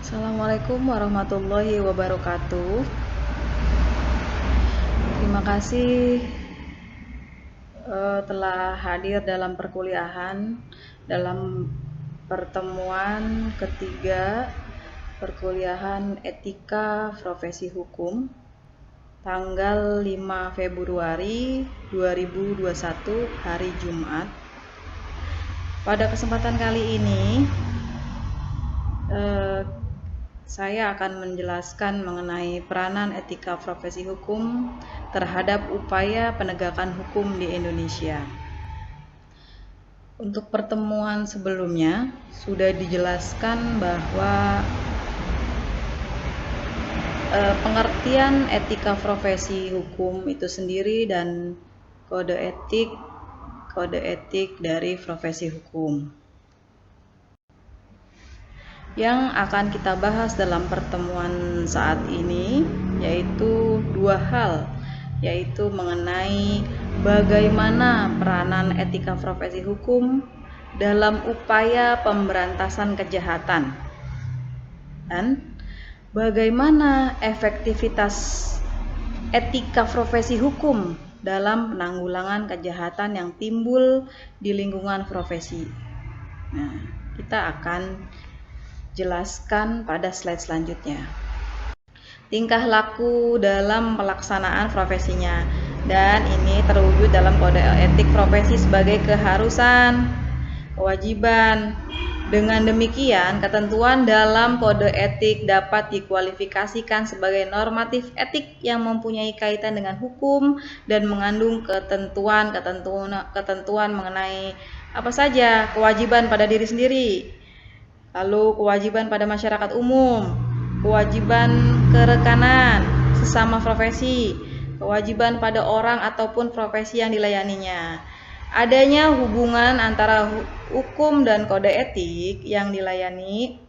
Assalamualaikum warahmatullahi wabarakatuh. Terima kasih telah hadir dalam perkuliahan dalam pertemuan ketiga perkuliahan Etika Profesi Hukum tanggal 5 Februari 2021 hari Jumat. Pada kesempatan kali ini saya akan menjelaskan mengenai peranan etika profesi hukum terhadap upaya penegakan hukum di Indonesia. Untuk pertemuan sebelumnya sudah dijelaskan bahwa pengertian etika profesi hukum itu sendiri dan kode etik dari profesi hukum. Yang akan kita bahas dalam pertemuan saat ini yaitu dua hal, yaitu mengenai bagaimana peranan etika profesi hukum dalam upaya pemberantasan kejahatan dan bagaimana efektivitas etika profesi hukum dalam penanggulangan kejahatan yang timbul di lingkungan profesi. Nah, kita akan jelaskan pada slide selanjutnya. Tingkah laku dalam pelaksanaan profesinya, dan ini terwujud dalam kode etik profesi sebagai keharusan, kewajiban. Dengan demikian, ketentuan dalam kode etik dapat dikualifikasikan sebagai normatif etik yang mempunyai kaitan dengan hukum dan mengandung ketentuan mengenai apa saja kewajiban pada diri sendiri, lalu kewajiban pada masyarakat umum, kewajiban kerekanan sesama profesi, kewajiban pada orang ataupun profesi yang dilayaninya. Adanya hubungan antara hukum dan kode etik yang dilayani,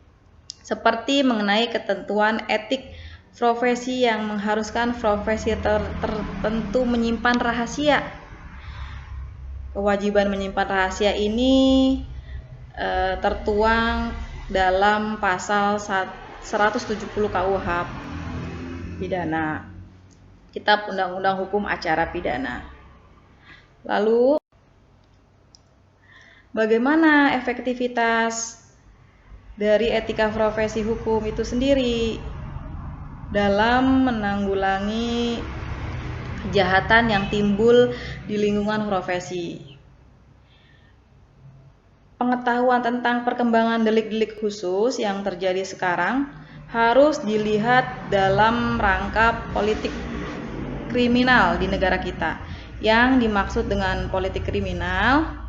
seperti mengenai ketentuan etik profesi yang mengharuskan profesi tertentu menyimpan rahasia. Kewajiban menyimpan rahasia ini tertuang dalam pasal 170 KUH pidana, Kitab Undang-Undang Hukum Acara Pidana. Lalu bagaimana efektivitas dari etika profesi hukum itu sendiri dalam menanggulangi kejahatan yang timbul di lingkungan profesi? Pengetahuan tentang perkembangan delik-delik khusus yang terjadi sekarang harus dilihat dalam rangka politik kriminal di negara kita. Yang dimaksud dengan politik kriminal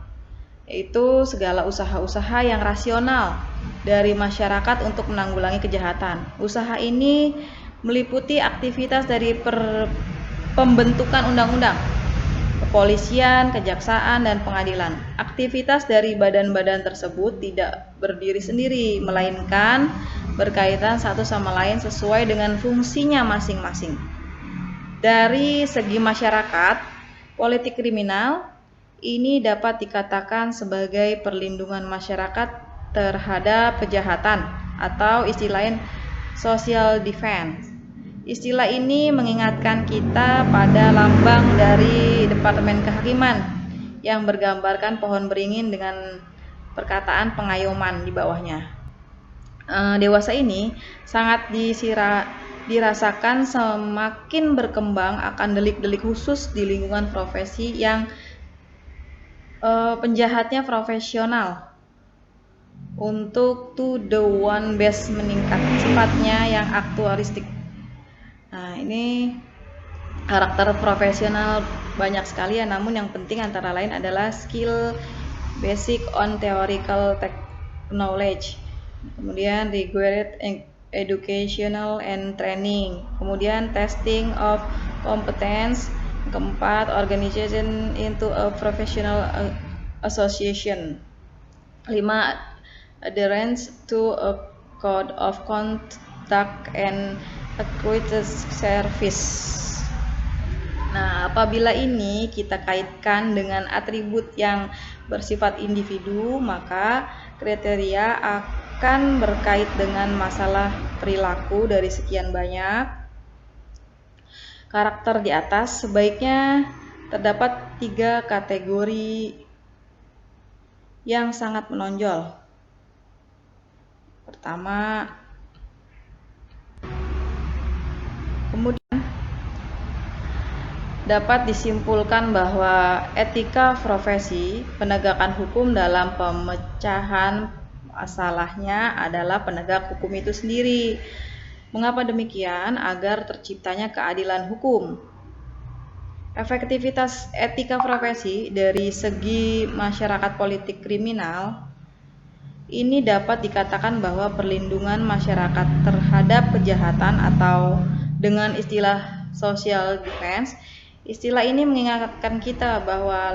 yaitu segala usaha-usaha yang rasional dari masyarakat untuk menanggulangi kejahatan. Usaha ini meliputi aktivitas dari pembentukan undang-undang, kepolisian, kejaksaan, dan pengadilan. Aktivitas dari badan-badan tersebut tidak berdiri sendiri, melainkan berkaitan satu sama lain sesuai dengan fungsinya masing-masing. Dari segi masyarakat, politik kriminal ini dapat dikatakan sebagai perlindungan masyarakat terhadap kejahatan atau istilah lain social defense. Istilah ini mengingatkan kita pada lambang dari Departemen Kehakiman yang bergambarkan pohon beringin dengan perkataan pengayoman di bawahnya. Dewasa ini sangat dirasakan semakin berkembang akan delik-delik khusus di lingkungan profesi yang penjahatnya profesional untuk to the one base meningkat sifatnya yang aktuaristik. Nah, ini karakter profesional banyak sekali ya, namun yang penting antara lain adalah skill basic on theoretical knowledge, kemudian required educational and training, kemudian testing of competence, keempat organization into a professional association, 5 adherence to a code of conduct and equitous service. Nah, apabila ini kita kaitkan dengan atribut yang bersifat individu, maka kriteria akan berkait dengan masalah perilaku dari sekian banyak karakter di atas, sebaiknya terdapat 3 kategori yang sangat menonjol. Pertama, kemudian dapat disimpulkan bahwa etika profesi penegakan hukum dalam pemecahan masalahnya adalah penegak hukum itu sendiri. Mengapa demikian? Agar terciptanya keadilan hukum. Efektivitas etika profesi dari segi masyarakat politik kriminal ini dapat dikatakan bahwa perlindungan masyarakat terhadap kejahatan atau dengan istilah social defense. Istilah ini mengingatkan kita bahwa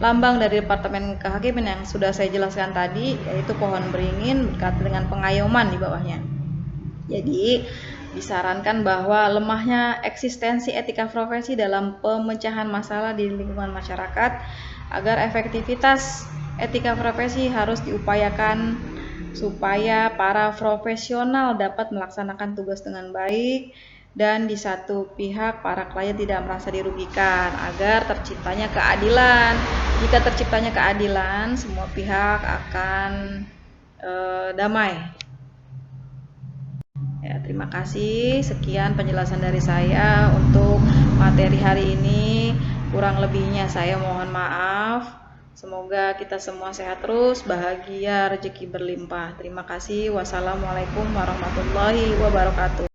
lambang dari Departemen Kehakiman yang sudah saya jelaskan tadi, yaitu pohon beringin berkaitan dengan pengayoman di bawahnya. Jadi, disarankan bahwa lemahnya eksistensi etika profesi dalam pemecahan masalah di lingkungan masyarakat, agar efektivitas etika profesi harus diupayakan supaya para profesional dapat melaksanakan tugas dengan baik, dan di satu pihak para klien tidak merasa dirugikan, agar terciptanya keadilan. Jika terciptanya keadilan, semua pihak akan damai. Ya, terima kasih. Sekian penjelasan dari saya untuk materi hari ini. Kurang lebihnya saya mohon maaf. Semoga kita semua sehat terus, bahagia, rezeki berlimpah. Terima kasih. Wassalamualaikum warahmatullahi wabarakatuh.